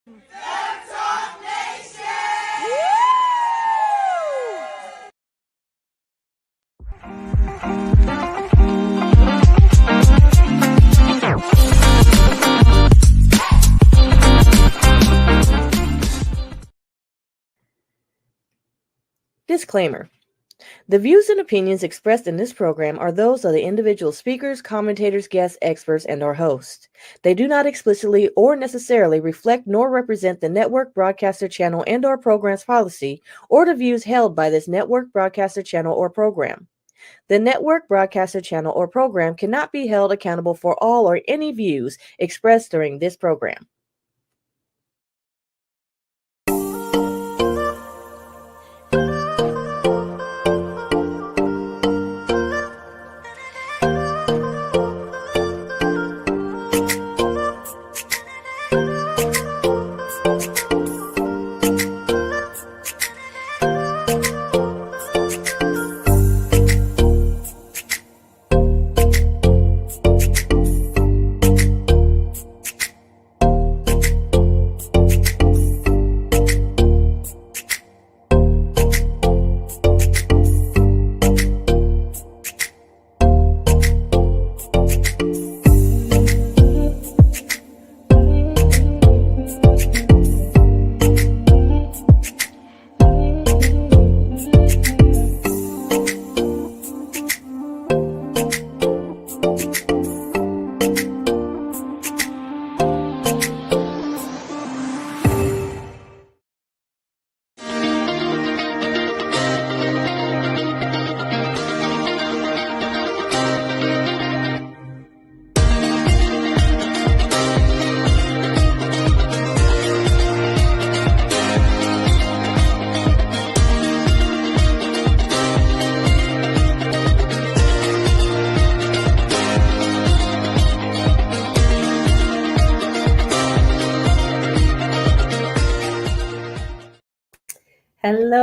Talk Nation! Disclaimer. The views and opinions expressed in this program are those of the individual speakers, commentators, guests, experts, and our hosts. They do not explicitly or necessarily reflect nor represent the network broadcaster channel and/or program's policy or the views held by this network broadcaster channel or program. The network broadcaster channel or program cannot be held accountable for all or any views expressed during this program.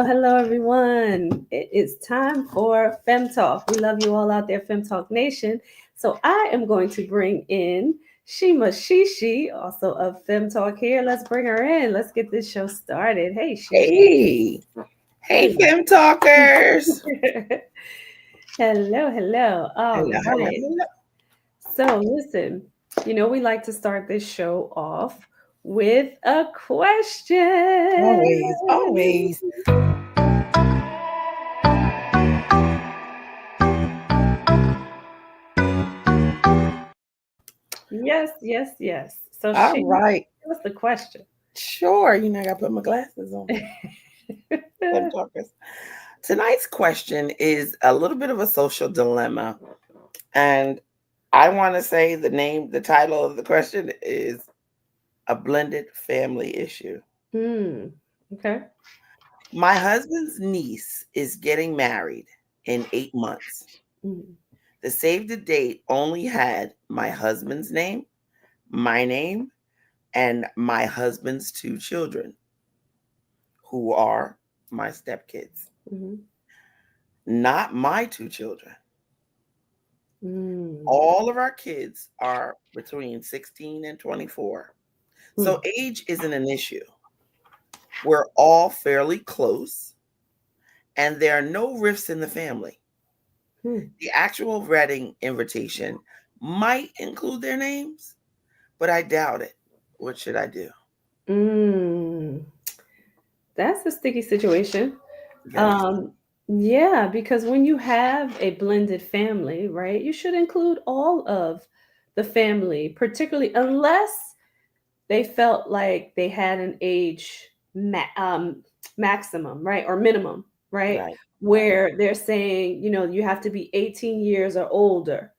Hello, everyone. It is time for FEM Talk. We love you all out there, FEM Talk Nation. So I am going to bring in Shima Shishi, also of FEM Talk here. Let's bring her in. Let's get this show started. Hey, Shishi. Hey, FEM Talkers. Hello. All Hello. right. So listen, we like to start this show off with a question. Always. Yes. So All right. what's the question? Sure. I got to put my glasses on. FEM Talkers. Tonight's question is a little bit of a social dilemma. And I want to say the title of the question is A Blended Family Issue. Okay. My husband's niece is getting married in 8 months. The save the date only had my husband's name, my name, and my husband's 2 children, who are my stepkids. Not my 2 children. All of our kids are between 16 and 24. So age isn't an issue. We're all fairly close, and there are no rifts in the family. The actual wedding invitation might include their names, but I doubt it. What should I do? That's a sticky situation. Yes. Yeah, because when you have a blended family, right, you should include all of the family, particularly unless they felt like they had an age maximum, right, or minimum, right, where they're saying, you have to be 18 years or older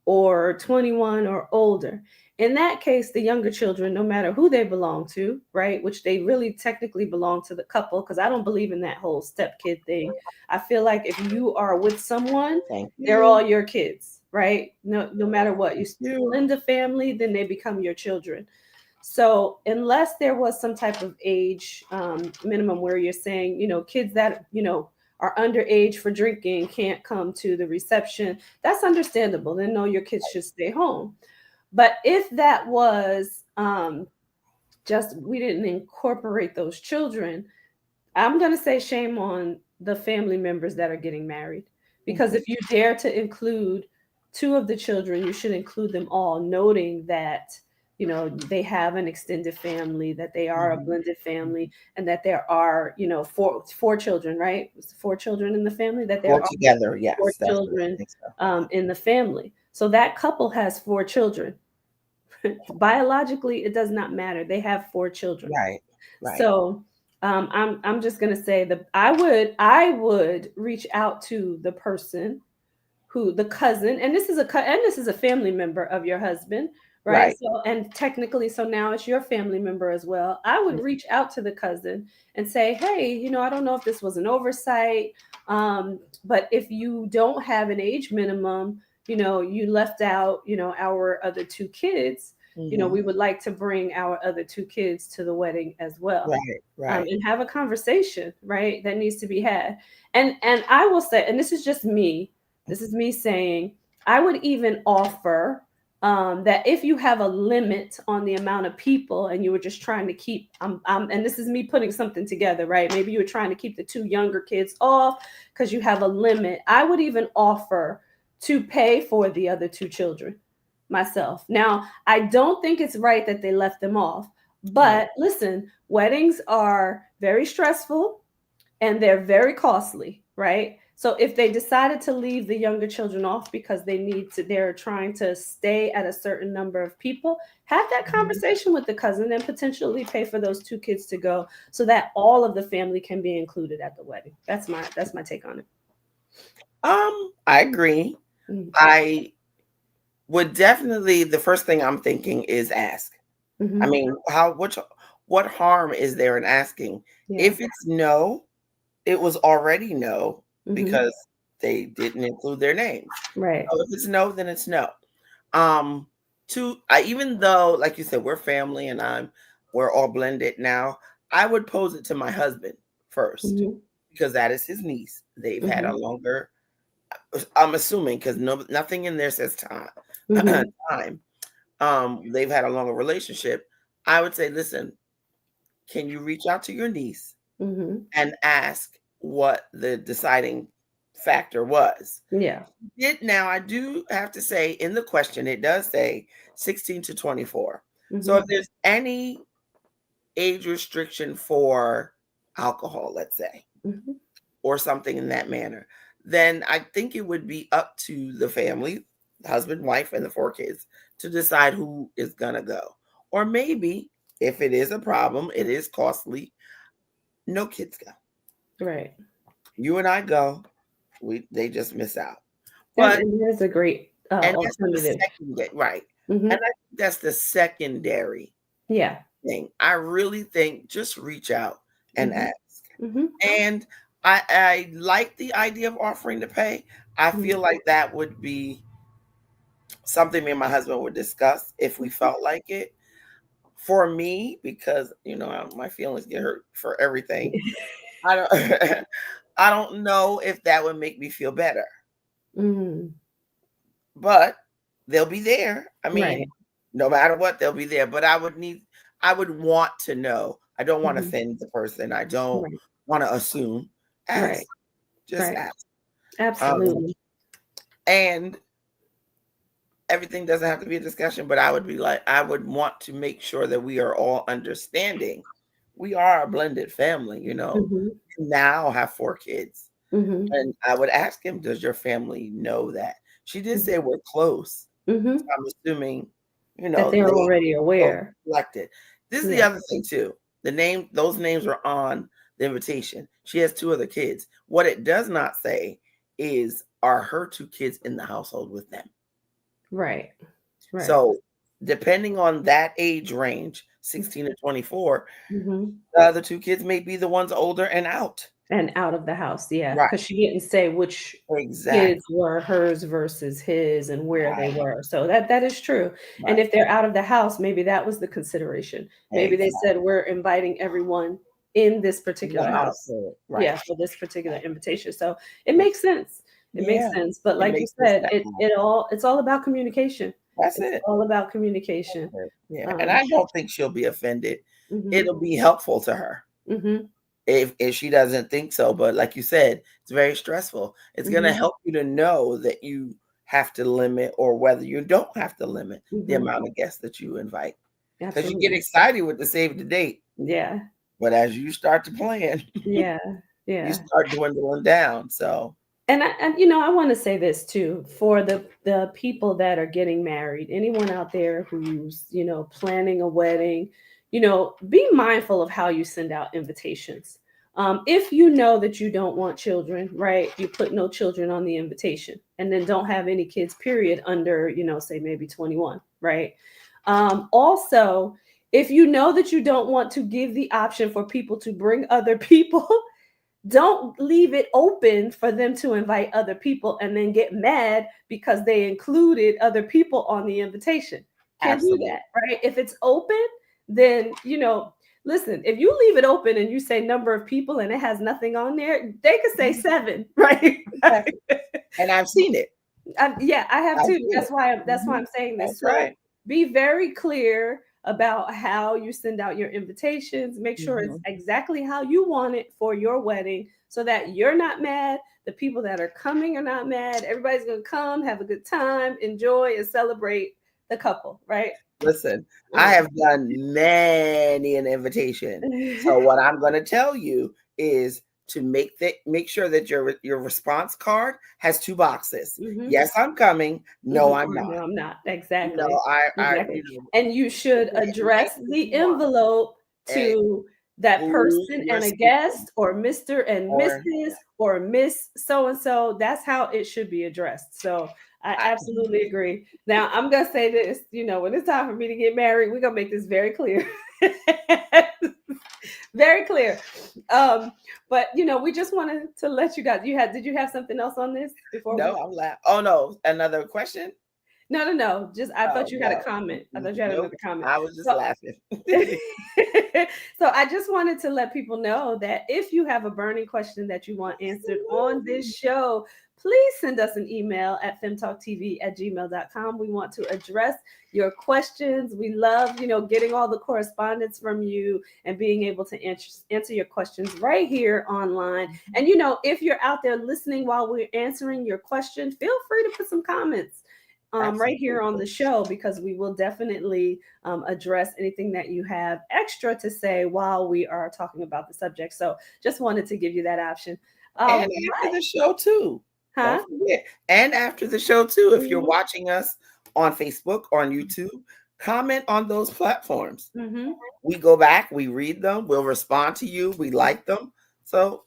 or 21 or older. In that case, the younger children, no matter who they belong to, right, which they really technically belong to the couple, because I don't believe in that whole stepkid thing. I feel like if you are with someone, they're all your kids, right? No matter what. You still in the family, then they become your children. So unless there was some type of age minimum where you're saying, kids that, are underage for drinking can't come to the reception, that's understandable. Then no, your kids should stay home. But if that was we didn't incorporate those children, I'm going to say shame on the family members that are getting married. Because if you dare to include two of the children, you should include them all, noting that, you know, they have an extended family, that they are a blended family, and that there are, you know, four children, right? It's 4 children in the family, that there Four are together, yes. 4 children in the family. So that couple has 4 children. Biologically, it does not matter. They have 4 children. Right. So I'm just gonna say that I would reach out to the person who the cousin, and this is a family member of your husband, right? So, and technically, so now it's your family member as well. I would reach out to the cousin and say, hey, you know, I don't know if this was an oversight, but if you don't have an age minimum, you know, you left out, you know, our other 2 kids. You know, we would like to bring our other 2 kids to the wedding as well. And have a conversation, right? That needs to be had. And I will say, and this is just me, this is me saying, I would even offer that if you have a limit on the amount of people and you were just trying to keep, and this is me putting something together, right? Maybe you were trying to keep the 2 younger kids off because you have a limit. I would even offer to pay for the other 2 children myself. Now, I don't think it's right that they left them off, but listen, weddings are very stressful and they're very costly, right? So if they decided to leave the younger children off because they're trying to stay at a certain number of people, have that conversation with the cousin and potentially pay for those 2 kids to go so that all of the family can be included at the wedding. That's my take on it. I agree. I would definitely, the first thing I'm thinking is ask. I mean, what harm is there in asking? If it's no, it was already no because they didn't include their names. Right. So if it's no, then it's no. Even though, like you said, we're family and we're all blended now, I would pose it to my husband first because that is his niece. They've had a longer, I'm assuming, because nothing in there says time. They've had a longer relationship. I would say, listen, can you reach out to your niece and ask what the deciding factor was? Now, I do have to say in the question, it does say 16 to 24. So if there's any age restriction for alcohol, let's say, or something in that manner, then I think it would be up to the family, husband, wife, and the 4 kids to decide who is going to go. Or maybe if it is a problem, it is costly, no kids go. Right. You and I go, they just miss out. But there's a great alternative. Right. And I think that's the secondary thing. I really think just reach out and ask. And I like the idea of offering to pay. I feel like that would be something me and my husband would discuss if we felt like it. For me, because my feelings get hurt for everything. I don't know if that would make me feel better. But they'll be there. I mean, no matter what, they'll be there. But I would want to know. I don't want to offend the person. I don't want to assume. Ask. Just ask. Absolutely. And everything doesn't have to be a discussion, but I would want to make sure that we are all understanding. We are a blended family, You now have 4 kids. And I would ask him, does your family know that? She did say we're close. So I'm assuming, that they're already aware. Selected. This is the other thing too. Those names are on the invitation. She has 2 other kids. What it does not say is, are her 2 kids in the household with them? Right. So depending on that age range, 16 to 24, the other 2 kids may be the ones older and out. And out of the house, because she didn't say which kids were hers versus his and where they were. So that is true. And if they're out of the house, maybe that was the consideration. Maybe they said, we're inviting everyone in this particular house. For this particular invitation. So it makes sense. It makes sense. But like you said, it's all about communication. That's It's it. all about communication. Yeah, and I don't think she'll be offended. Mm-hmm. It'll be helpful to her. Mm-hmm. If she doesn't think so, but like you said, it's very stressful. It's going to Mm-hmm. help you to know that you have to limit, or whether you don't have to limit the amount of guests that you invite. Because you get excited with the save the date. Yeah. But as you start to plan, Yeah. you start dwindling down. So, and I want to say this too, for the people that are getting married, anyone out there who's, planning a wedding, be mindful of how you send out invitations. If you know that you don't want children, right, you put no children on the invitation, and then don't have any kids, period, under, say maybe 21, right? Also, if you know that you don't want to give the option for people to bring other people, don't leave it open for them to invite other people and then get mad because they included other people on the invitation. Can't do that, right? If it's open, then, listen, if you leave it open and you say number of people and it has nothing on there, they could say 7, right? exactly. And I've seen it. I have too. That's why I'm saying this. That's right. Be very clear about how you send out your invitations. Make sure it's exactly how you want it for your wedding, so that you're not mad. The people that are coming are not mad. Everybody's going to come, have a good time, enjoy, and celebrate the couple, right? Listen, I have done many an invitation. So what I'm going to tell you is to make sure that your response card has 2 boxes. Yes, I'm coming. No, I'm not. No, I'm not. Exactly. No, exactly. And you should address the envelope to that person and a guest, or Mr. and Mrs. or Miss so-and-so. That's how it should be addressed. So I absolutely agree. Now I'm going to say this, when it's time for me to get married, we're going to make this very clear. Very clear. But we just wanted to let you guys, did you have something else on this before? No, I'm laughing. Oh no, another question? No. Just I thought you had a comment. I thought you had another comment. I was just laughing. So I just wanted to let people know that if you have a burning question that you want answered on this show, please send us an email at femtalktv@gmail.com. We want to address your questions. We love, getting all the correspondence from you and being able to answer your questions right here online. And, if you're out there listening while we're answering your question, feel free to put some comments right here on the show, because we will definitely address anything that you have extra to say while we are talking about the subject. So just wanted to give you that option. And after the show too. Don't forget. And after the show too, if you're watching us on Facebook or on YouTube, comment on those platforms. We go back, we read them, we'll respond to you, we like them. So,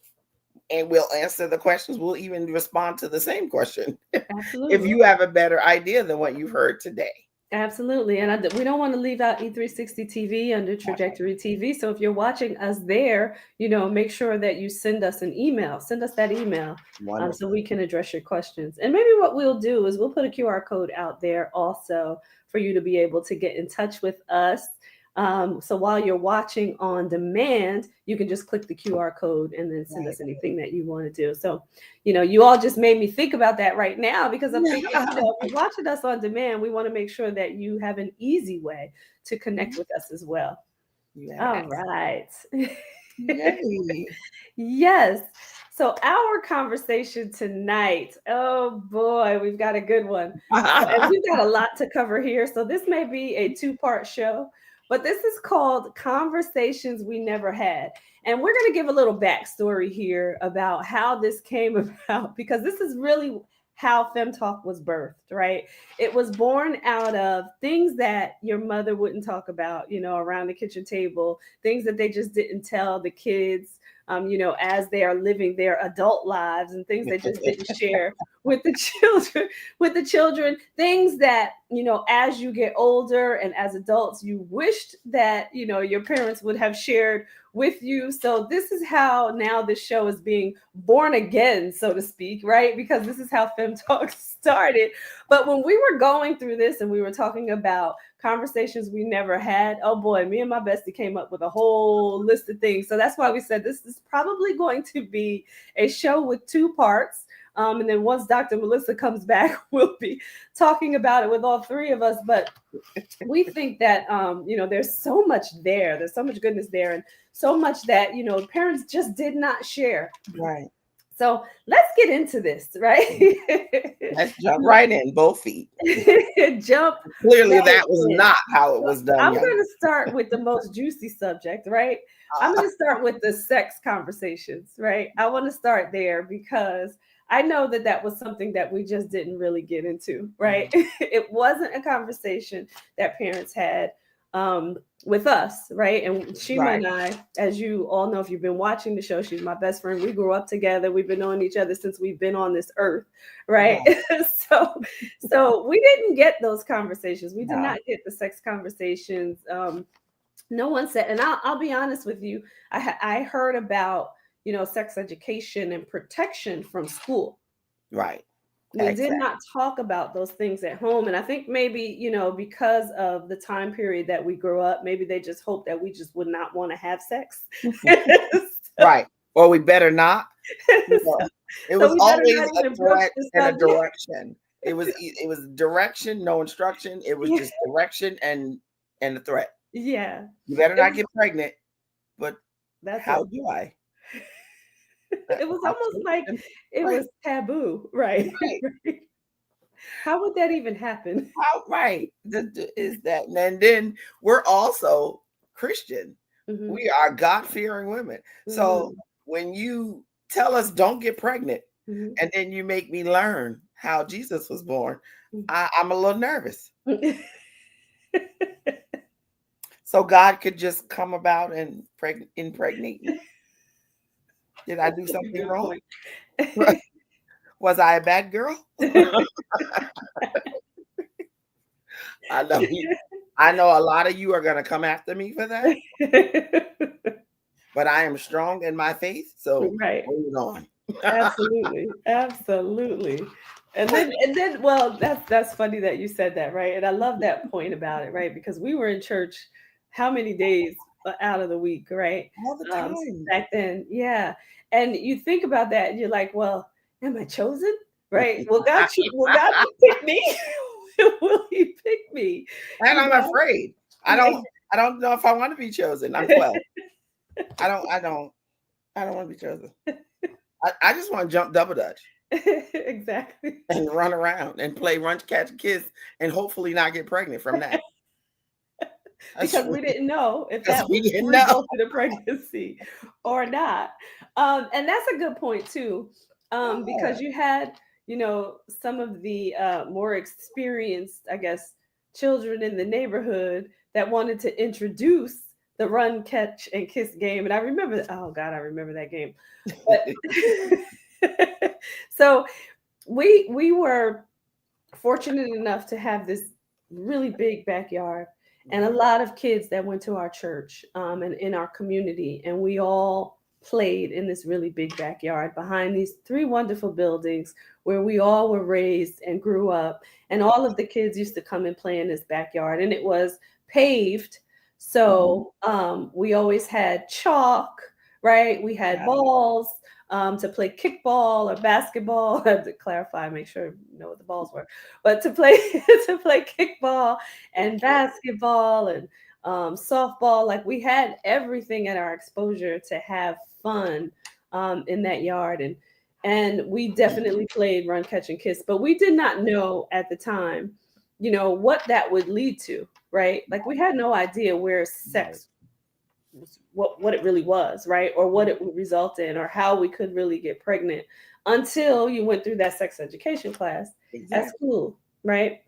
and we'll answer the questions. We'll even respond to the same question. Absolutely. If you have a better idea than what you've heard today. Absolutely. And we don't want to leave out E360 TV under Trajectory TV. So if you're watching us there, make sure that you send us an email. Send us that email so we can address your questions. And maybe what we'll do is we'll put a QR code out there also for you to be able to get in touch with us. So while you're watching on demand, you can just click the QR code and then send us anything that you want to do. So, you all just made me think about that right now, because I'm thinking, if you're watching us on demand, we want to make sure that you have an easy way to connect with us as well. All right. Yes. So our conversation tonight, oh boy, we've got a good one. And we've got a lot to cover here. So this may be a 2-part show. But this is called Conversations We Never Had. And we're going to give a little backstory here about how this came about, because this is really how Fem Talk was birthed, right? It was born out of things that your mother wouldn't talk about, around the kitchen table, things that they just didn't tell the kids, as they are living their adult lives, and things they just didn't share with the children, things that, as you get older and as adults, you wished that, your parents would have shared with you. So this is how now this show is being born again, so to speak, right? Because this is how Fem Talk started. But when we were going through this and we were talking about conversations we never had, oh boy, me and my bestie came up with a whole list of things. So that's why we said this is probably going to be a show with 2 parts. And then once Dr. Melissa comes back, we'll be talking about it with all three of us. But we think that, there's so much there. There's so much goodness there, and so much that, parents just did not share. Right. So let's get into this, right? Let's jump right in, both feet. Jump. Clearly, right that was in. not how it was done. I'm going to start with the most juicy subject, right? I'm going to start with the sex conversations, right? I want to start there because I know that was something that we just didn't really get into, right? It wasn't a conversation that parents had with us, right? And Shima and I, as you all know, if you've been watching the show, she's my best friend. We grew up together. We've been knowing each other since we've been on this earth, right? So we didn't get those conversations. We did not get the sex conversations. No one said, and I'll be honest with you, I heard about, sex education and protection from school. Right. We did not talk about those things at home. And I think maybe, because of the time period that we grew up, maybe they just hoped that we just would not want to have sex. Right. Or we better not. It was always a threat and a direction. It was direction, no instruction. It was just direction and a threat. Yeah. You better not get pregnant. But how do I? It was almost like it was taboo, right? How would that even happen? How is that? And then we're also Christian. Mm-hmm. We are God-fearing women. Mm-hmm. So when you tell us don't get pregnant, mm-hmm. and then you make me learn how Jesus was born, mm-hmm. I'm a little nervous. So God could just come about and impregnate me. Did I do something wrong? Was I a bad girl? I know a lot of you are going to come after me for that. But I am strong in my faith, so hold on. Absolutely. And then, well, that's funny that you said that, right? And I love that point about it, right? Because we were in church how many days out of the week, right? All the time. Back then, yeah. And you think about that, and you're like, well, am I chosen? Right? Will God pick me? Will He pick me? And I'm afraid. I don't know if I want to be chosen. I'm 12. I don't want to be chosen. I just want to jump double dutch. Exactly. And run around and play run, catch, kiss, and hopefully not get pregnant from that. Because we didn't know if that would result in a pregnancy or not. And that's a good point too. Because you had, some of the more experienced, I guess, children in the neighborhood that wanted to introduce the run, catch, and kiss game. And I remember that game. But so we were fortunate enough to have this really big backyard and a lot of kids that went to our church and in our community. And we all played in this really big backyard behind these 3 wonderful buildings where we all were raised and grew up. And all of the kids used to come and play in this backyard, and it was paved. So we always had chalk, right? We had balls to play kickball or basketball. I had to clarify, make sure you know what the balls were. But to play kickball and basketball and softball, like we had everything at our exposure to have fun in that yard. And we definitely played run, catch, and kiss, but we did not know at the time, what that would lead to, right? Like we had no idea where sex was, what it really was, right? Or what it would result in, or how we could really get pregnant until you went through that sex education class at school, right?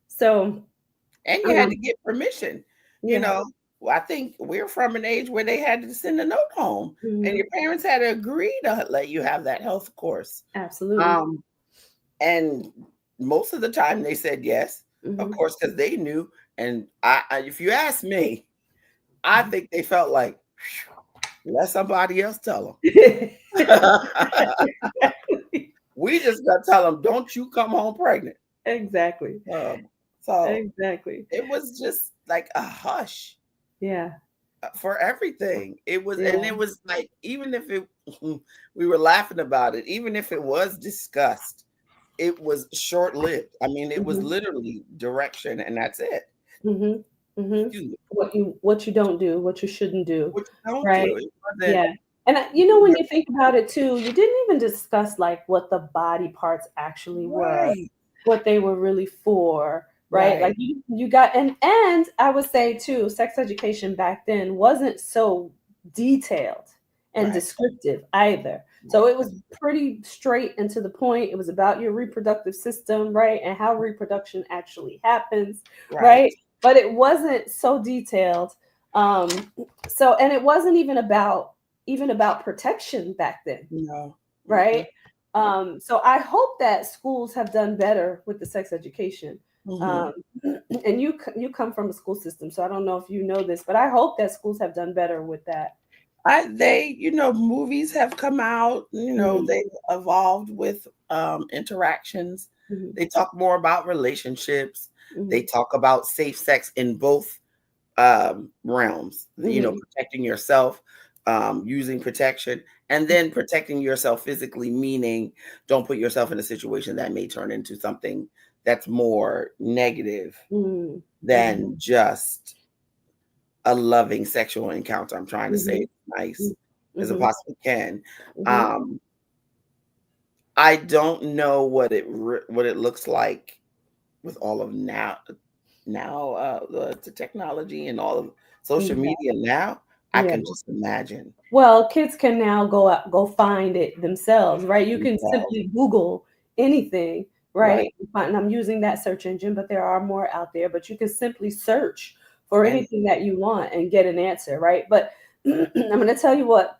So, and you had to get permission, I think we're from an age where they had to send a note home, and your parents had to agree to let you have that health course. Absolutely. And most of the time they said yes, of course, because they knew. And I, if you ask me, I think they felt like, let somebody else tell them. We just got to tell them, don't you come home pregnant. Exactly. So exactly. It was just like a hush. Yeah. for everything. It was, and it was like, even if it, we were laughing about it, even if it was discussed, it was short lived. I mean, it was literally direction, and that's it. What you don't do, what you shouldn't do, What you don't right? do. It wasn't, Yeah. And when you think about it too, you didn't even discuss like what the body parts actually were, right. what they were really for, right? Like you got, and I would say too, sex education back then wasn't so detailed and descriptive either. So it was pretty straight and to the point. It was about your reproductive system, right? And how reproduction actually happens, right? But it wasn't so detailed. So, and it wasn't even about protection back then. No. Right. So I hope that schools have done better with the sex education. And you come from a school system, so I don't know if you know this, but I hope that schools have done better with that. Movies have come out, they've evolved with interactions. They talk more about relationships. They talk about safe sex in both realms, protecting yourself, using protection, and then protecting yourself physically, meaning don't put yourself in a situation that may turn into something that's more negative than just a loving sexual encounter. I'm trying to say it nice as I possibly can. I don't know what it looks like with all of now the technology and all of social media now. I can just imagine. Well, kids can now go find it themselves, right? You can simply Google anything, right? And I'm using that search engine, but there are more out there. But you can simply search for anything that you want and get an answer, right? But I'm going to tell you what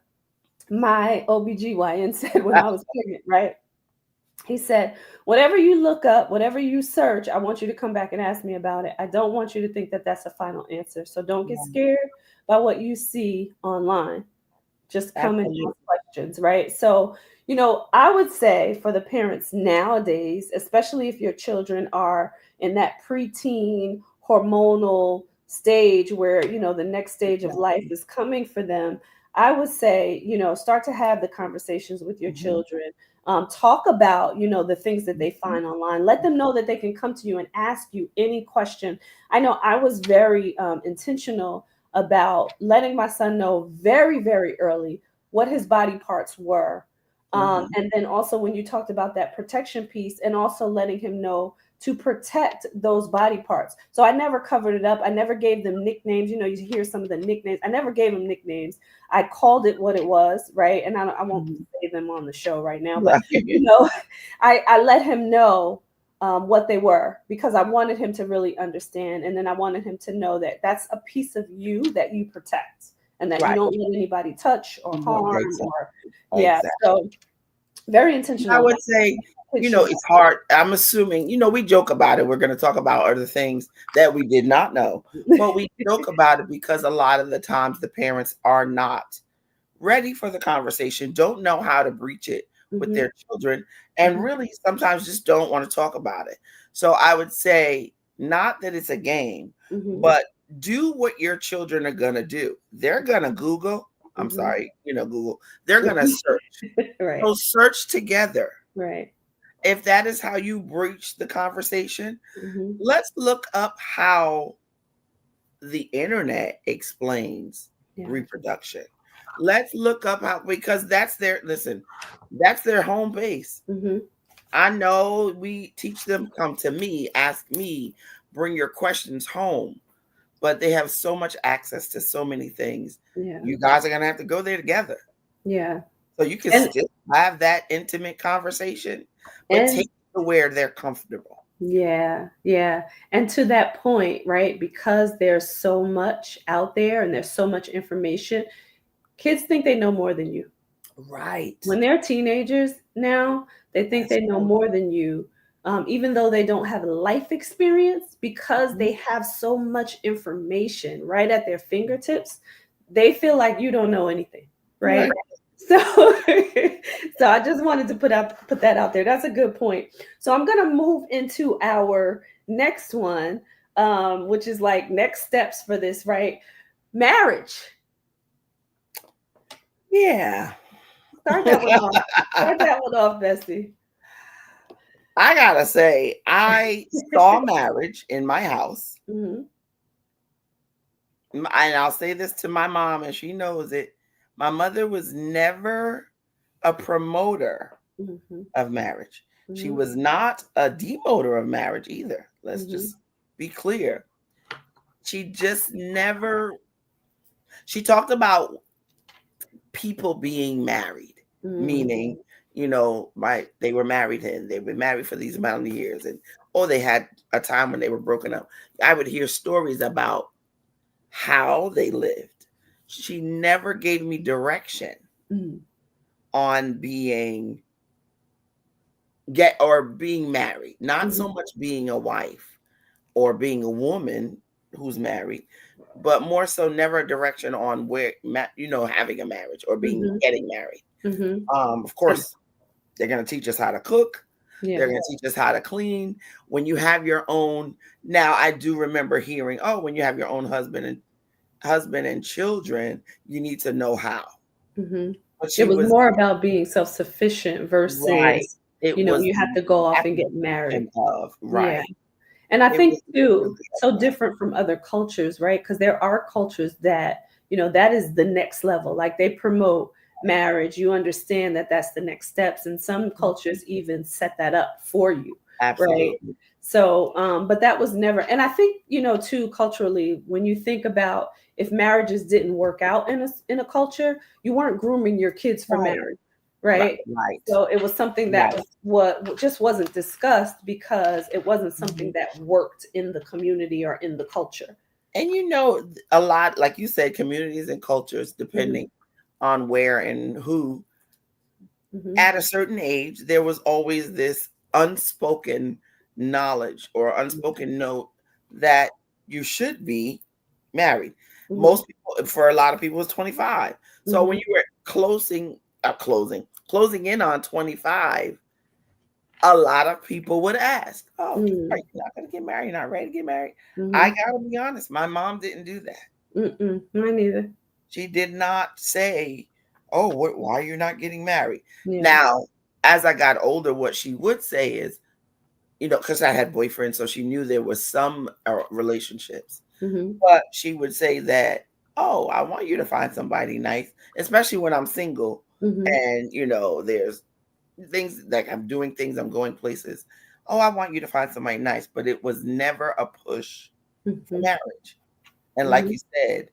my OBGYN said when I was pregnant, right? He said, whatever you look up, whatever you search, I want you to come back and ask me about it. I don't want you to think that that's a final answer. So don't get scared by what you see online. Just come and ask questions, right? So, I would say for the parents nowadays, especially if your children are in that preteen hormonal stage where, the next stage of life is coming for them, I would say, start to have the conversations with your children. Talk about, the things that they find online. Let them know that they can come to you and ask you any question. I know I was very intentional about letting my son know very, very early what his body parts were. And then also when you talked about that protection piece and also letting him know to protect those body parts. So I never covered it up. I never gave them nicknames. You hear some of the nicknames. I never gave them nicknames. I called it what it was, right? And I won't say them on the show right now, but I let him know what they were because I wanted him to really understand. And then I wanted him to know that that's a piece of you that you protect and that you don't let anybody touch or harm So very intentional. I would say, it's hard. I'm assuming, we joke about it. We're going to talk about other things that we did not know, but we joke about it because a lot of the times the parents are not ready for the conversation, don't know how to breach it with their children, and really sometimes just don't want to talk about it. So I would say not that it's a game, but do what your children are going to do. They're going to Google. I'm sorry, Google. They're going to search. So search together. Right. If that is how you breach the conversation, let's look up how the internet explains reproduction. Let's look up how, because that's their home base. I know we teach them, come to me, ask me, bring your questions home, but they have so much access to so many things. You guys are going to have to go there together. So you can still have that intimate conversation, but take it to where they're comfortable. Yeah. And to that point, right, because there's so much out there and there's so much information, kids think they know more than you. Right. When they're teenagers now, they think they know more than you, even though they don't have life experience, because they have so much information right at their fingertips. They feel like you don't know anything, right? So, so I just wanted to put that out there. That's a good point. So I'm going to move into our next one, which is like next steps for this, right? marriage. Yeah. Start that one off. Start that one off, Bestie. I gotta say, I saw marriage in my house. Mm-hmm. And I'll say this to my mom, and she knows it. My mother was never a promoter of marriage. She was not a demoter of marriage either. Let's just be clear. She just never, she talked about people being married, meaning, you know, they were married and they've been married for these amount of years, and they had a time when they were broken up. I would hear stories about how they lived. She never gave me direction on being married, not so much being a wife or being a woman who's married, but more so never a direction on where, you know, having a marriage or getting married. Of course, they're going to teach us how to cook. Yeah. They're going to teach us how to clean. When you have your own, now I do remember hearing, when you have your own husband and children, you need to know how. It was more about being self-sufficient versus, right. You have to go off and get married. Right. Yeah. And I think too, so different from other cultures, right? Because there are cultures that, you know, that is the next level. Like they promote marriage. You understand that that's the next steps. And some cultures even set that up for you. Absolutely. Right? So, but that was never, and I think, you know, too, culturally, when you think about if marriages didn't work out in a culture, you weren't grooming your kids for marriage. Right. So it was something that what just wasn't discussed because it wasn't something that worked in the community or in the culture. And you know, a lot, like you said, communities and cultures, depending on where and who, at a certain age, there was always this unspoken knowledge or unspoken note that you should be married. Most people, for a lot of people, it's 25. So when you were closing in on 25, a lot of people would ask, are you not going to get married? You're not ready to get married? I got to be honest. My mom didn't do that. Mine neither. She did not say, why are you not getting married? Yeah. Now, as I got older, what she would say is, you know, because I had boyfriends, so she knew there was some relationships. But she would say that, I want you to find somebody nice, especially when I'm single. And, you know, there's things like I'm doing things, I'm going places. I want you to find somebody nice. But it was never a push for marriage. And like you said,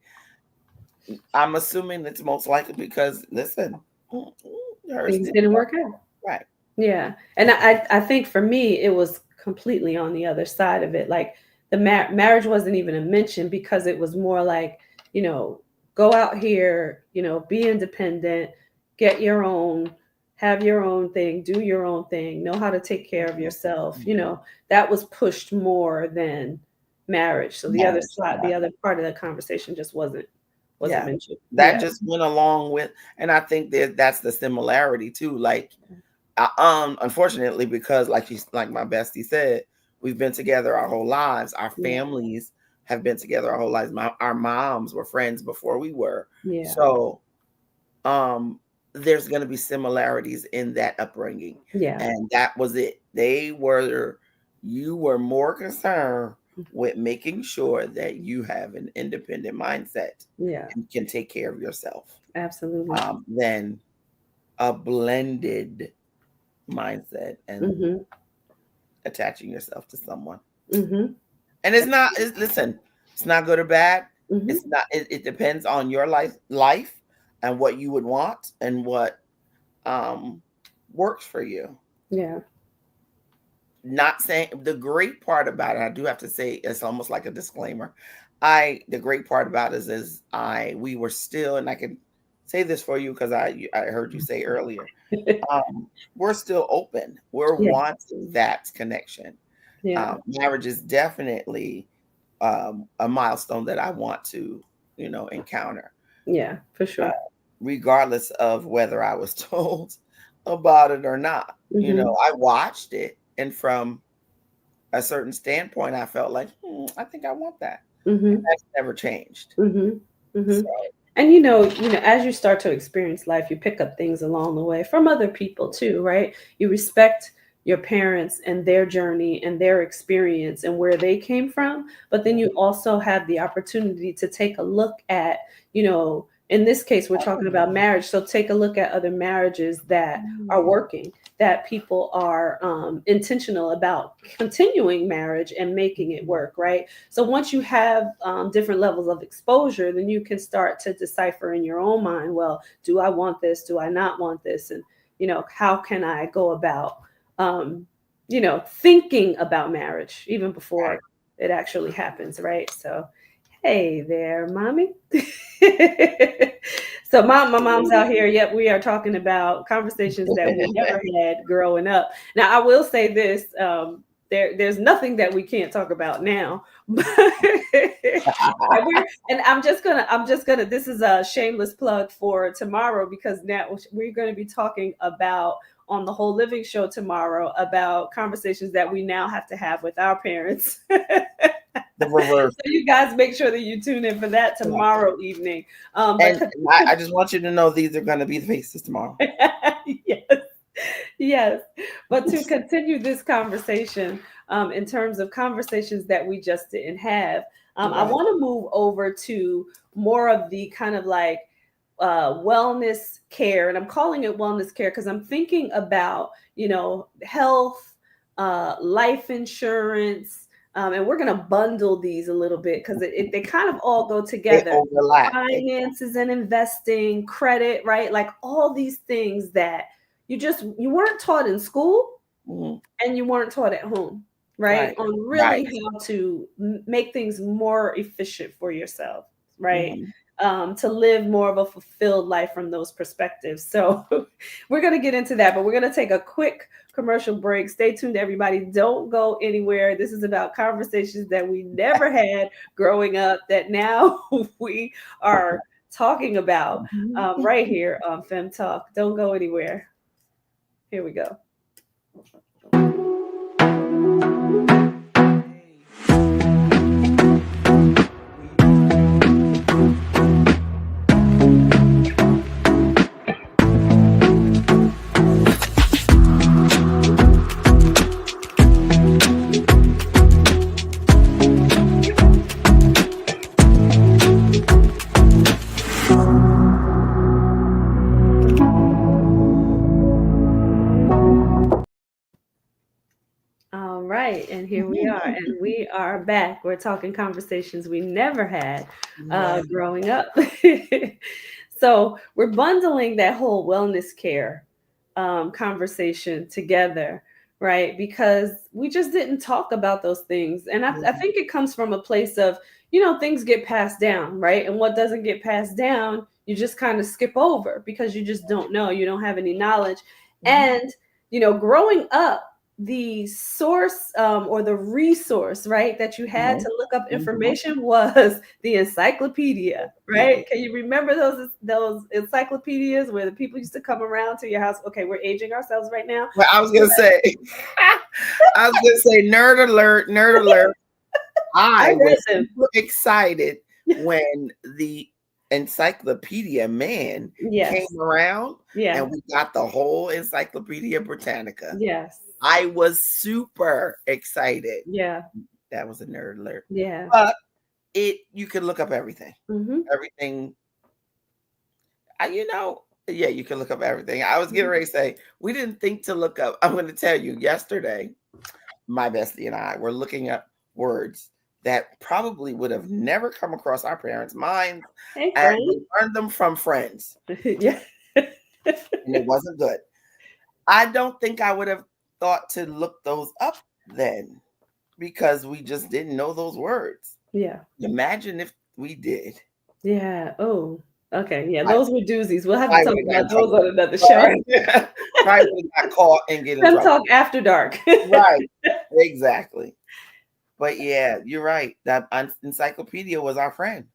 I'm assuming it's most likely because, listen, things didn't work out. Right. Yeah. And I think for me, it was completely on the other side of it. Like the marriage wasn't even a mention because it was more like, you know, go out here, you know, be independent, get your own, have your own thing, do your own thing, know how to take care of yourself. You know, that was pushed more than marriage. So the other side, the other part of the conversation just wasn't mentioned. That just went along with, and I think that's the similarity too. Like, unfortunately, because like my bestie said, we've been together our whole lives. Our families have been together our whole lives. Our moms were friends before we were. Yeah. So, there's going to be similarities in that upbringing. Yeah. And that was it. You were more concerned with making sure that you have an independent mindset. Yeah. And can take care of yourself. Absolutely. Than a blended mindset and attaching yourself to someone. And it's not, listen, it's not good or bad. It's not, it depends on your life and what you would want and what works for you. Yeah. Not saying the great part about it, I do have to say, it's almost like a disclaimer. The great part about it is we were still, and I can say this for you because I heard you say earlier, we're still open. We're wanting that connection. Yeah. Marriage is definitely a milestone that I want to, you know, encounter. Yeah, for sure. Regardless of whether I was told about it or not. You know, I watched it, and from a certain standpoint, I felt like, I think I want that. And that's never changed. Mm-hmm. And you know, as you start to experience life, you pick up things along the way from other people too, right? You respect your parents and their journey and their experience and where they came from, but then you also have the opportunity to take a look at, in this case, we're talking about marriage. So take a look at other marriages that are working, that people are intentional about continuing marriage and making it work, right? So once you have different levels of exposure, then you can start to decipher in your own mind, well, do I want this? Do I not want this? And, how can I go about, thinking about marriage even before it actually happens, right? So, hey there, mommy. So my mom's out here. Yep, we are talking about conversations that we never had growing up. Now, I will say this: there's nothing that we can't talk about now. And I'm just gonna. This is a shameless plug for tomorrow, because now we're going to be talking about, on the Whole Living Show tomorrow, about conversations that we now have to have with our parents. The reverse. So you guys make sure that you tune in for that tomorrow evening. And I just want you to know these are going to be the faces tomorrow. Yes. But to continue this conversation, in terms of conversations that we just didn't have, I want to move over to more of the kind of like wellness care. And I'm calling it wellness care because I'm thinking about, health, life insurance. And we're going to bundle these a little bit because they kind of all go together. They overlap. Finances and investing, credit, right? Like all these things that you weren't taught in school, and you weren't taught at home, right? On really how to make things more efficient for yourself, right? To live more of a fulfilled life from those perspectives. So we're going to get into that, but we're going to take a quick commercial break. Stay tuned, everybody. Don't go anywhere. This is about conversations that we never had growing up that now we are talking about right here on FEM Talk. Don't go anywhere. Here we go. And here we are, and we are back. We're talking conversations we never had growing up. So we're bundling that whole wellness care conversation together, right? Because we just didn't talk about those things. And I think it comes from a place of, things get passed down, right? And what doesn't get passed down, you just kind of skip over because you just don't know. You don't have any knowledge. And, growing up, the source or the resource, right, that you had to look up information was the encyclopedia, right? Can you remember those encyclopedias where the people used to come around to your house? Okay, we're aging ourselves right now. Well, I was gonna say, nerd alert, nerd alert. I was super excited when the Encyclopedia Man came around, and we got the whole Encyclopedia Britannica. I was super excited. That was a nerd alert. But you can look up everything. Everything. You can look up everything. I was getting ready to say, we didn't think to look up. I'm going to tell you, yesterday, my bestie and I were looking up words that probably would have never come across our parents' minds. And we learned them from friends. And it wasn't good. I don't think I would have thought to look those up then, because we just didn't know those words. Imagine if we did. Oh, okay. Those were doozies. We'll have to talk about those on another show. Probably got caught and get in trouble. Talk after dark. Right. Exactly. But yeah, you're right. That encyclopedia was our friend.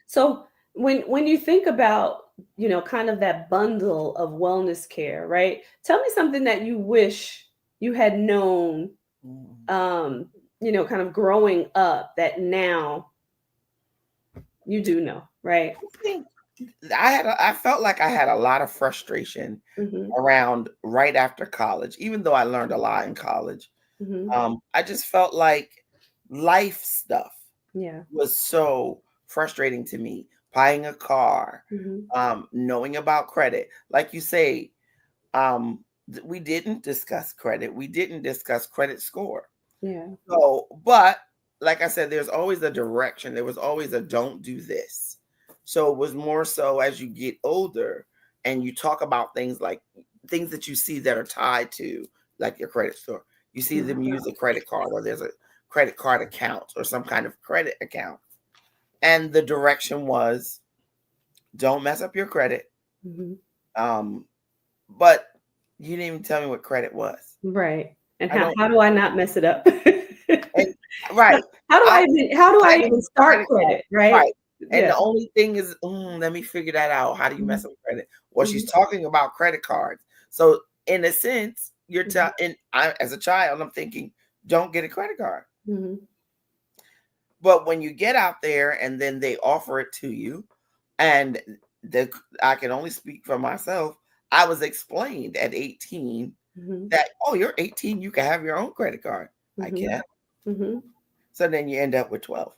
So when you think about, kind of that bundle of wellness care, right? Tell me something that you wish you had known, kind of growing up, that now You do know, right? I think I felt like I had a lot of frustration around right after college, even though I learned a lot in college. I just felt like life stuff was so frustrating to me. Buying a car, knowing about credit. Like you say, we didn't discuss credit. We didn't discuss credit score. Yeah. So, but like I said, there's always a direction. There was always a don't do this. So it was more so as you get older and you talk about things like things that you see that are tied to like your credit score. You see them use a credit card, or there's a credit card account or some kind of credit account. And the direction was don't mess up your credit. But you didn't even tell me what credit was. Right. And how do I not mess it up? And, right. How do I even start credit? Right. And the only thing is, let me figure that out. How do you mess up credit? Well, she's talking about credit cards. So in a sense, you're telling, as a child, I'm thinking, don't get a credit card. But when you get out there and then they offer it to you, and I can only speak for myself, I was explained at 18 that, oh, you're 18, you can have your own credit card. I can't. So then you end up with 12.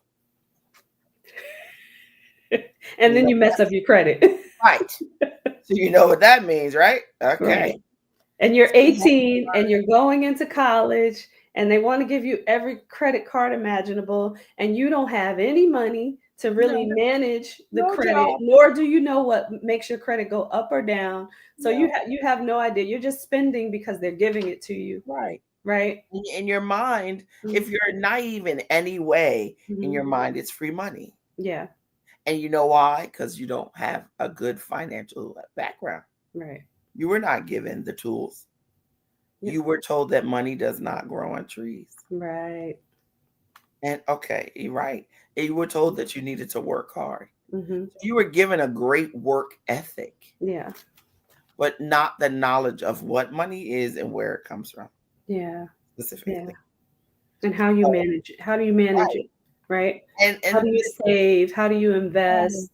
And then you mess up your credit. Right. So you know what that means, right? Okay. Right. And you're 18 and you're going into college and they want to give you every credit card imaginable and you don't have any money to really manage the credit, nor do you know what makes your credit go up or down. So you have no idea. You're just spending because they're giving it to you. Right. Right. In your mind, if you're naive in any way, in your mind, it's free money. Yeah. And you know why? Because you don't have a good financial background. Right. You were not given the tools. You were told that money does not grow on trees. Right. And okay, you're right. You were told that you needed to work hard. You were given a great work ethic. Yeah. But not the knowledge of what money is and where it comes from. Yeah. Specifically. Yeah. And how you manage it. How do you manage it? Right. And how do you save? How do you invest?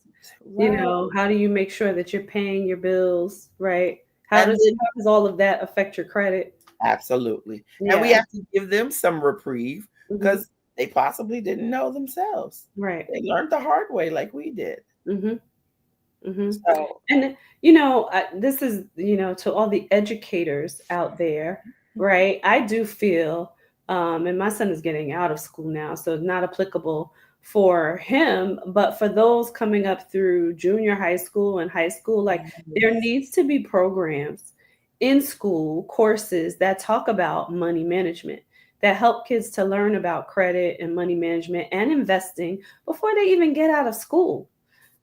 You know, how do you make sure that you're paying your bills? Right. How does all of that affect your credit? Absolutely. Yeah. And we have to give them some reprieve because they possibly didn't know themselves. Right. They learned the hard way like we did. So, and, you know, this is, you know, to all the educators out there, right? I do feel, and my son is getting out of school now, so it's not applicable for him, but for those coming up through junior high school and high school, like there needs to be programs in school, courses that talk about money management, that help kids to learn about credit and money management and investing before they even get out of school.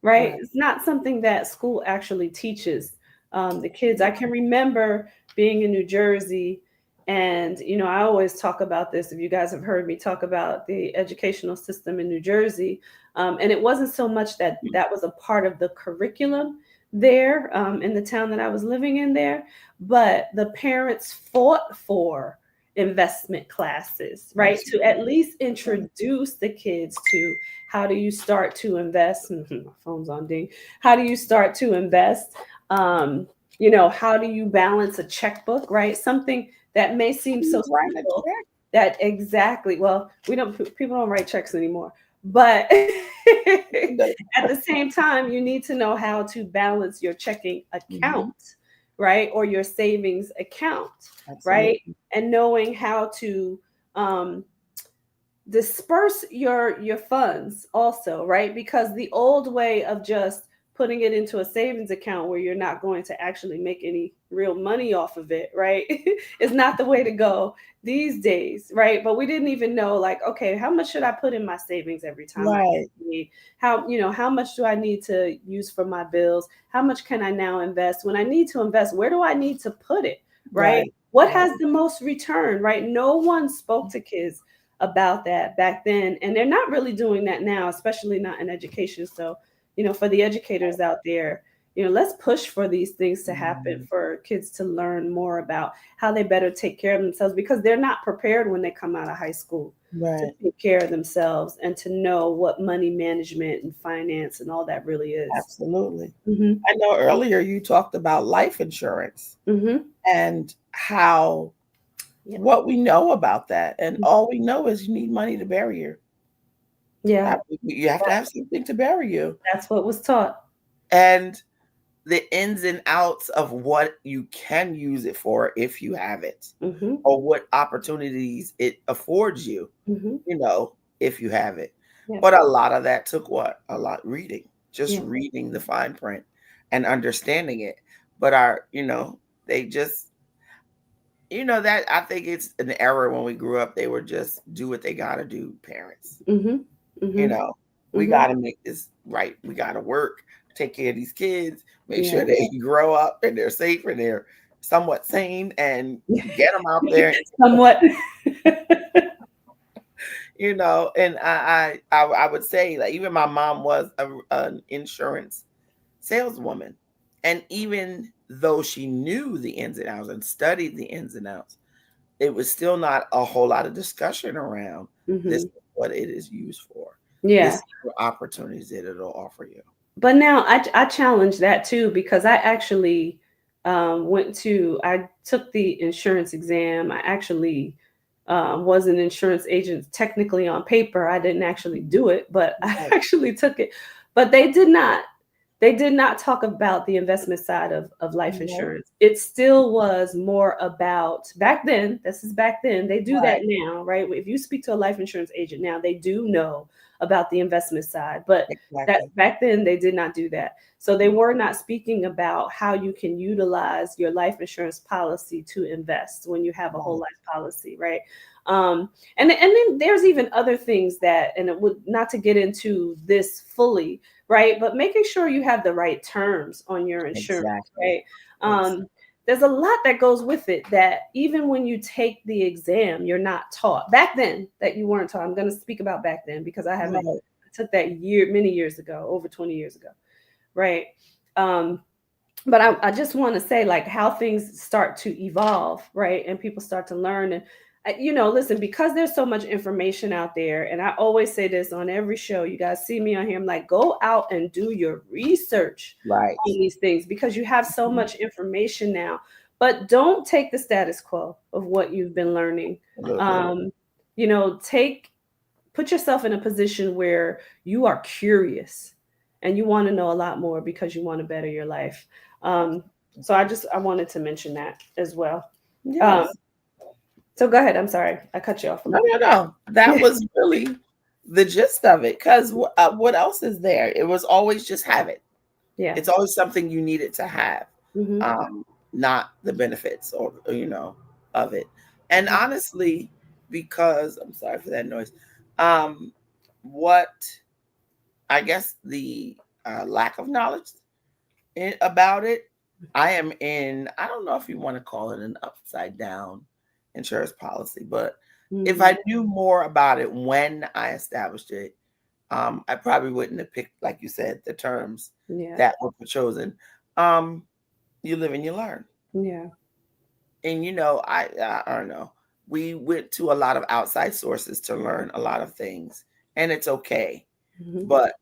Right? It's not something that school actually teaches the kids. I can remember being in New Jersey, and you know, I always talk about this. If you guys have heard me talk about the educational system in New Jersey, and it wasn't so much that was a part of the curriculum there in the town that I was living in there, but the parents fought for investment classes, right? To at least introduce the kids to how do you start to invest? My phone's on ding. How do you start to invest? You know, how do you balance a checkbook, right? Something that may seem so simple. That exactly. Well, people don't write checks anymore. But at the same time, you need to know how to balance your checking account, right? Or your savings account, right? And knowing how to disperse your funds also, right? Because the old way of just putting it into a savings account where you're not going to actually make any real money off of it, right? is not the way to go these days, right? But we didn't even know, like, okay, how much should I put in my savings every time? I need? How much do I need to use for my bills? How much can I now invest? When I need to invest, where do I need to put it, right? What has the most return, right? No one spoke to kids about that back then, and they're not really doing that now, especially not in education. So, you know, for the educators out there, let's push for these things to happen, for kids to learn more about how they better take care of themselves, because they're not prepared when they come out of high school to take care of themselves and to know what money management and finance and all that really is. Absolutely. I know earlier you talked about life insurance and how what we know about that, and all we know is you need money to bury you. Yeah. You have to have something to bury you. That's what was taught. And the ins and outs of what you can use it for if you have it, or what opportunities it affords you, if you have it. Yeah. But a lot of that took reading, just reading the fine print and understanding it. But they just, that I think it's an error when we grew up. They were just do what they got to do, parents. We got to make this right. We got to work, take care of these kids, make sure they grow up and they're safe and they're somewhat sane, and get them out there. Somewhat. And I would say, like, even my mom was an insurance saleswoman. And even though she knew the ins and outs and studied the ins and outs, it was still not a whole lot of discussion around this is what it is used for. This is the opportunities that it'll offer you. But now I challenge that too, because I actually I took the insurance exam. I actually was an insurance agent technically on paper. I didn't actually do it, but I actually took it. But they did not talk about the investment side of life insurance. It still was more about, back then, this is back then, they do that now, right? If you speak to a life insurance agent now, they do know about the investment side, but that back then they did not do that. So they were not speaking about how you can utilize your life insurance policy to invest when you have a whole life policy, right? And then there's even other things that, and it would, not to get into this fully, right, but making sure you have the right terms on your insurance, right? There's a lot that goes with it that even when you take the exam, you're not taught. Back then, that you weren't taught. I'm going to speak about back then because I took that many years ago, over 20 years ago, right? But I just want to say, like, how things start to evolve, right? And people start to learn. And listen, because there's so much information out there, and I always say this on every show, you guys see me on here, I'm like, go out and do your research on these things, because you have so much information now. But don't take the status quo of what you've been learning. Put yourself in a position where you are curious and you want to know a lot more because you want to better your life. So I wanted to mention that as well. Yes. So go ahead. I'm sorry. I cut you off. No. That was really the gist of it. Because what else is there? It was always just have it. Yeah. It's always something you needed to have, not the benefits or of it. And honestly, because I'm sorry for that noise. What I guess the lack of knowledge about it, I am in. I don't know if you want to call it an upside down insurance policy, but if I knew more about it when I established it, I probably wouldn't have picked, like you said, the terms that were chosen. You live and you learn. Yeah. And I don't know. We went to a lot of outside sources to learn a lot of things, and it's okay. But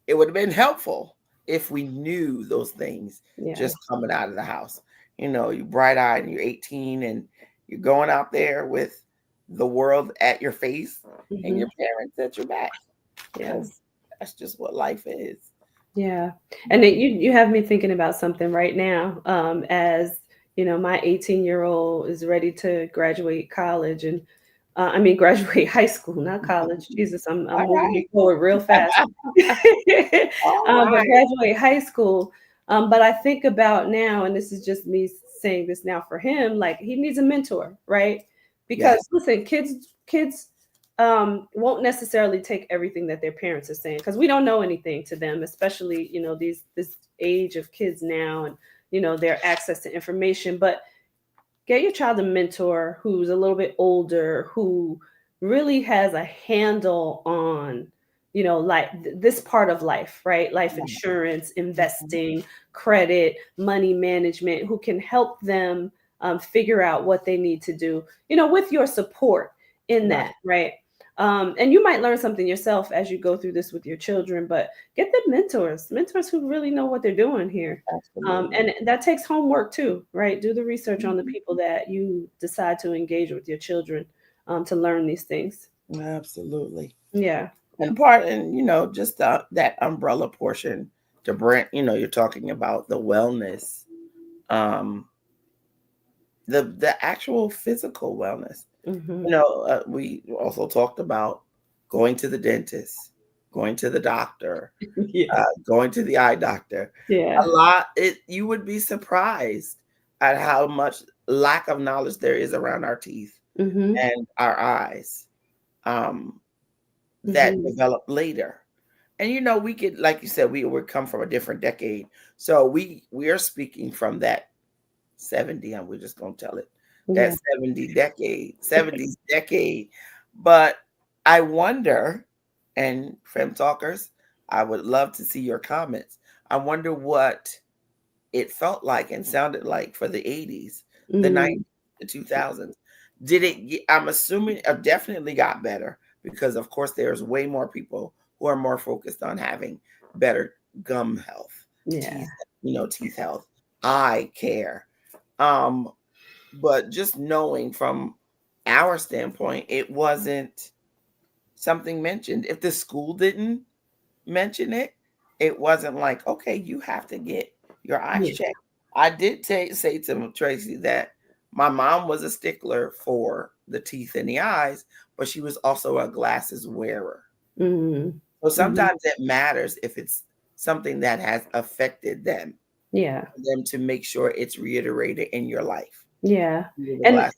it would have been helpful if we knew those things just coming out of the house. You're bright-eyed and you're 18 and you're going out there with the world at your face and your parents at your back. Yes, that's just what life is. Yeah. And you have me thinking about something right now. As my 18-year-old is ready to graduate college, and graduate high school, not college. Jesus, I'm moving forward real fast. But graduate high school. But I think about now, and this is just me saying this now for him, like, he needs a mentor, right? Because listen, kids won't necessarily take everything that their parents are saying, because we don't know anything to them, especially this age of kids now, and their access to information. But get your child a mentor who's a little bit older, who really has a handle on like this part of life, right? Life insurance, investing, credit, money management, who can help them figure out what they need to do, with your support in that, right? And you might learn something yourself as you go through this with your children, but get the mentors who really know what they're doing here. And that takes homework too, right? Do the research on the people that you decide to engage with your children to learn these things. Absolutely. Yeah. And just that umbrella portion to Brent, you're talking about the wellness, the actual physical wellness. We also talked about going to the dentist, going to the doctor, going to the eye doctor. Yeah. A lot. You would be surprised at how much lack of knowledge there is around our teeth and our eyes that develop later. And we could, like you said, we would come from a different decade. So we are speaking from that 70, and we're just gonna tell it that 70s decade. But I wonder, and FEM talkers, I would love to see your comments. I wonder what it felt like and sounded like for the 80s, the 90s, the 2000s. Did it? I'm assuming it definitely got better, because of course there's way more people who are more focused on having better gum health, teeth health, eye care. But just knowing from our standpoint, it wasn't something mentioned. If the school didn't mention it, it wasn't like, okay, you have to get your eyes checked. I did say to Tracy that my mom was a stickler for the teeth and the eyes, but she was also a glasses wearer. So sometimes it matters if it's something that has affected them. Yeah. For them to make sure it's reiterated in your life. Yeah. And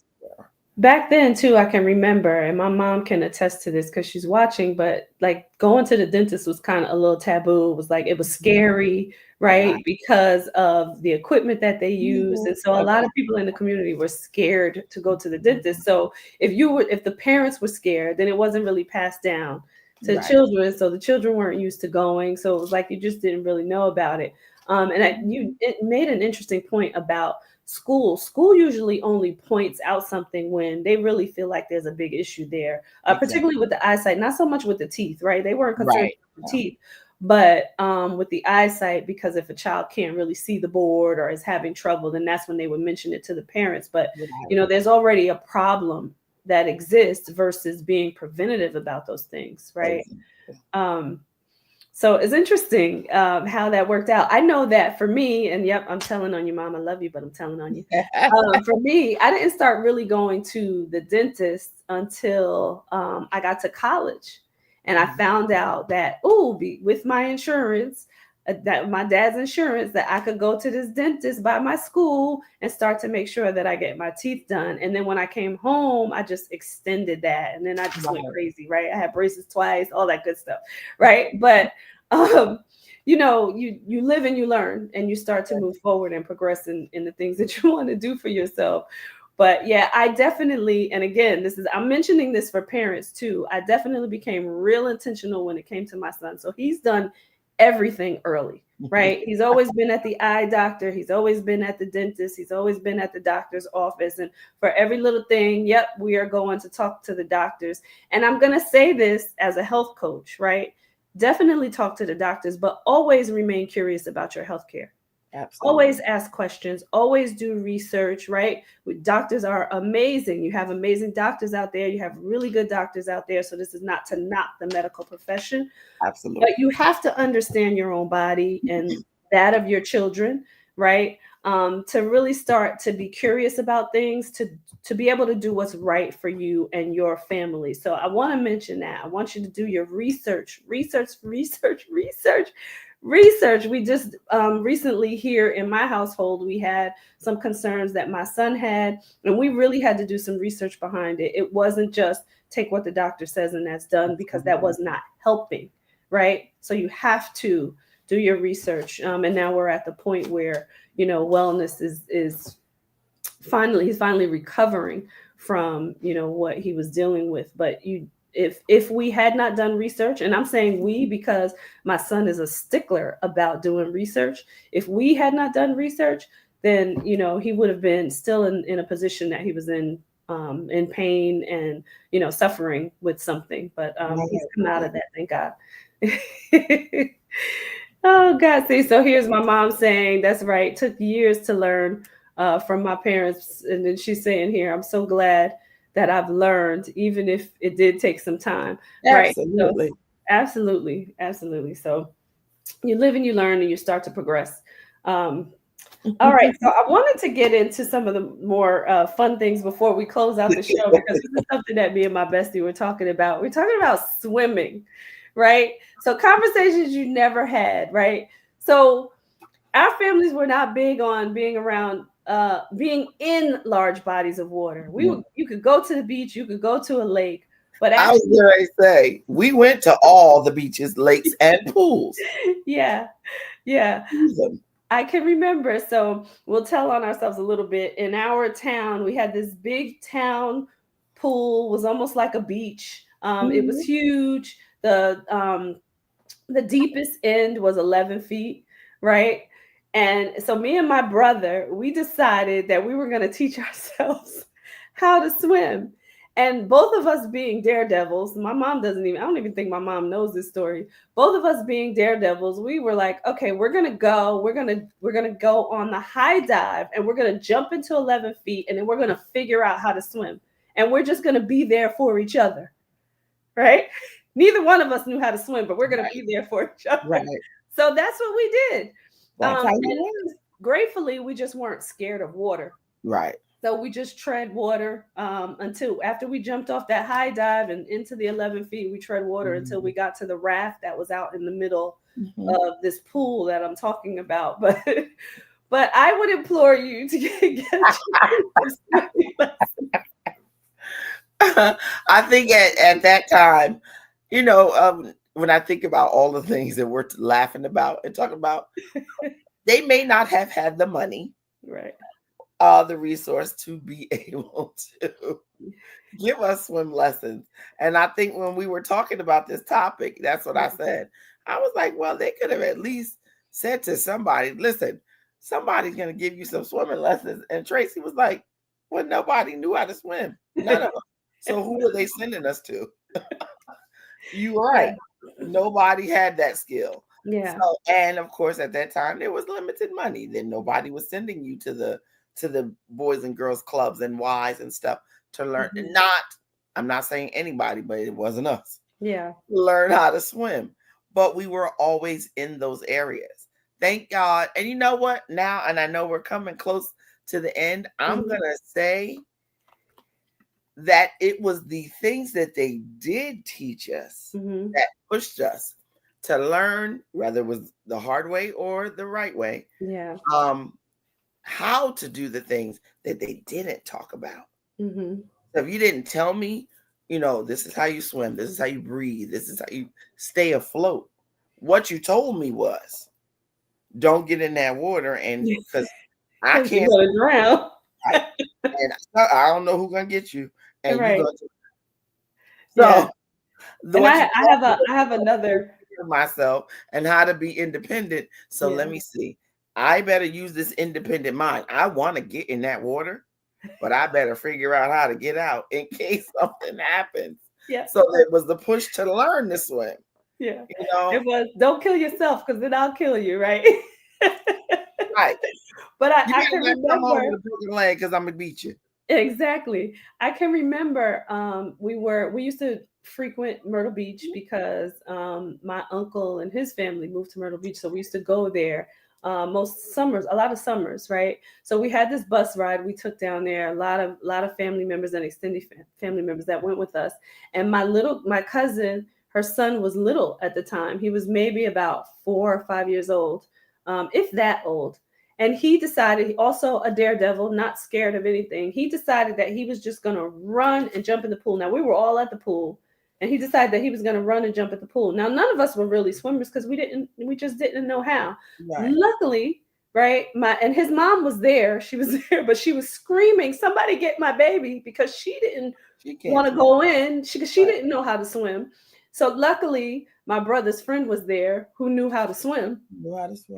back then too, I can remember, and my mom can attest to this because she's watching, but like going to the dentist was kind of a little taboo. It was like, it was scary, right? Because of the equipment that they used. And so a lot of people in the community were scared to go to the dentist. So if the parents were scared, then it wasn't really passed down to children. So the children weren't used to going. So it was like, you just didn't really know about it. It made an interesting point about school usually only points out something when they really feel like there's a big issue there, particularly with the eyesight, not so much with the teeth, right? They weren't concerned with the teeth, but with the eyesight, because if a child can't really see the board or is having trouble, then that's when they would mention it to the parents. But there's already a problem that exists versus being preventative about those things, right? So it's interesting how that worked out. I know that for me, and yep, I'm telling on you, Mom, I love you, but I'm telling on you. For me, I didn't start really going to the dentist until I got to college. And I found out that, with my insurance, that my dad's insurance, that I could go to this dentist by my school and start to make sure that I get my teeth done. And then when I came home, I just extended that. And then I just went crazy, right? I had braces twice, all that good stuff, right? But, you live and you learn, and you start to move forward and progress in the things that you want to do for yourself. But yeah, I definitely, and again, I'm mentioning this for parents too. I definitely became real intentional when it came to my son. So he's done everything early, right? He's always been at the eye doctor. He's always been at the dentist. He's always been at the doctor's office. And for every little thing, we are going to talk to the doctors. And I'm going to say this as a health coach, right? Definitely talk to the doctors, but always remain curious about your healthcare. Absolutely. Always ask questions, always do research, right? Doctors are amazing. You have amazing doctors out there. You have really good doctors out there. So this is not to knock the medical profession. Absolutely. But you have to understand your own body and that of your children, right? To really start to be curious about things, to be able to do what's right for you and your family. So I want to mention that. I want you to do your research. We just recently here in my household, we had some concerns that my son had, and we really had to do some research behind it. It wasn't just take what the doctor says and that's done, because that was not helping, right? So you have to do your research. And now we're at the point where, wellness is finally recovering from, what he was dealing with. But you if we had not done research, and I'm saying we because my son is a stickler about doing research. If we had not done research, then he would have been still in a position that he was in pain and suffering with something. But he's come out of that, thank God. Oh God, see, so here's my mom saying, that's right, took years to learn from my parents. And then she's saying here, I'm so glad that I've learned, even if it did take some time. Absolutely. Right. So, absolutely. So you live and you learn and you start to progress. All right, so I wanted to get into some of the more fun things before we close out the show, because this is something that me and my bestie were talking about. We're talking about swimming, right? So conversations you never had, right? So our families were not big on being around, being in large bodies of water. You could go to the beach, you could go to a lake, but I was going to say, we went to all the beaches, lakes, and pools. Yeah. I can remember. So we'll tell on ourselves a little bit. In our town, we had this big town pool, was almost like a beach. It was huge. The deepest end was 11 feet, right? And so me and my brother, we decided that we were going to teach ourselves how to swim. And both of us being daredevils, my mom I don't even think my mom knows this story. Both of us being daredevils, we were like, okay, we're going to go on the high dive, and we're going to jump into 11 feet, and then we're going to figure out how to swim. And we're just going to be there for each other, right? Neither one of us knew how to swim, but we're going to be there for each other. Right. So that's what we did. That's how you gratefully, we just weren't scared of water. Right. So we just tread water until after we jumped off that high dive and into the 11 feet, we tread water until we got to the raft that was out in the middle of this pool that I'm talking about. But I would implore you to get I think at that time, when I think about all the things that we're laughing about and talking about, they may not have had the money, right, the resource to be able to give us swim lessons. And I think when we were talking about this topic, that's what I said. I was like, well, they could have at least said to somebody, listen, somebody's going to give you some swimming lessons. And Tracy was like, well, nobody knew how to swim. None of them. So who were they sending us to? You're right. Nobody had that skill. Yeah. So, and of course, at that time, there was limited money. Then nobody was sending you to the boys and girls clubs and Ys and stuff to learn. I'm not saying anybody, but it wasn't us. Yeah. Learn how to swim. But we were always in those areas. Thank God. And you know what? Now, and I know we're coming close to the end, I'm going to say that it was the things that they did teach us that pushed us to learn, whether it was the hard way or the right way, how to do the things that they didn't talk about. So if you didn't tell me, this is how you swim, this is how you breathe, this is how you stay afloat. What you told me was, don't get in that water, and because I can't drown. Right. And I don't know who's gonna get you. And right. So and I have another myself and how to be independent. So let me see. I better use this independent mind. I want to get in that water, but I better figure out how to get out in case something happens. Yeah. So it was the push to learn to swim. Yeah. It was, don't kill yourself because then I'll kill you, right? Right. But I can remember because I'm gonna beat you. Exactly. I can remember we used to frequent Myrtle Beach because my uncle and his family moved to Myrtle Beach. So we used to go there most summers, a lot of summers, right? So we had this bus ride we took down there, a lot of family members and extended family members that went with us. And my cousin, her son was little at the time. He was maybe about 4 or 5 years old, if that old. And he decided, also a daredevil, not scared of anything. He decided that he was just going to run and jump in the pool. Now, we were all at the pool, and he decided that he was going to run and jump at the pool. Now, none of us were really swimmers because we just didn't know how. Right. Luckily, right? And his mom was there. She was there, but she was screaming, "Somebody get my baby," because she didn't want to go in. She didn't know how to swim. So luckily, my brother's friend was there who knew how to swim.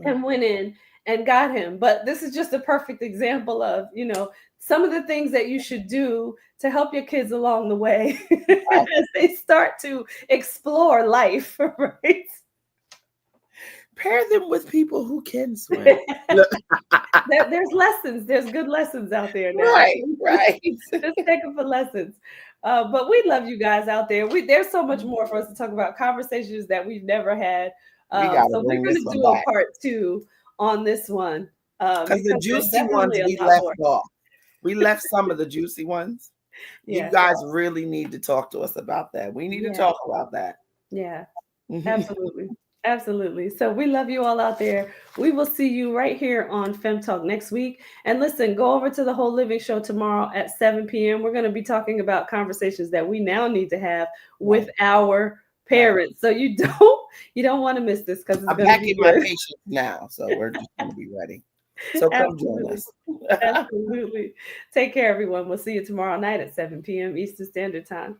And went in and got him. But this is just a perfect example of, some of the things that you should do to help your kids along the way as they start to explore life, right? Pair them with people who can swim. There's lessons. There's good lessons out there now. Right. Just take them for lessons. But we love you guys out there. There's so much more for us to talk about, conversations that we've never had. So we're going to do a part 2 on this one. Because the juicy ones we left off. We left some of the juicy ones. Yeah. You guys really need to talk to us about that. We need to talk about that. Yeah, absolutely. Absolutely. So we love you all out there. We will see you right here on Fem Talk next week. And listen, go over to the Whole Living Show tomorrow at 7 p.m. We're going to be talking about conversations that we now need to have with our parents. So you don't want to miss this, because it's going to be my patience now. So we're just going to be ready. So come join us. Absolutely. Take care, everyone. We'll see you tomorrow night at 7 p.m. Eastern Standard Time.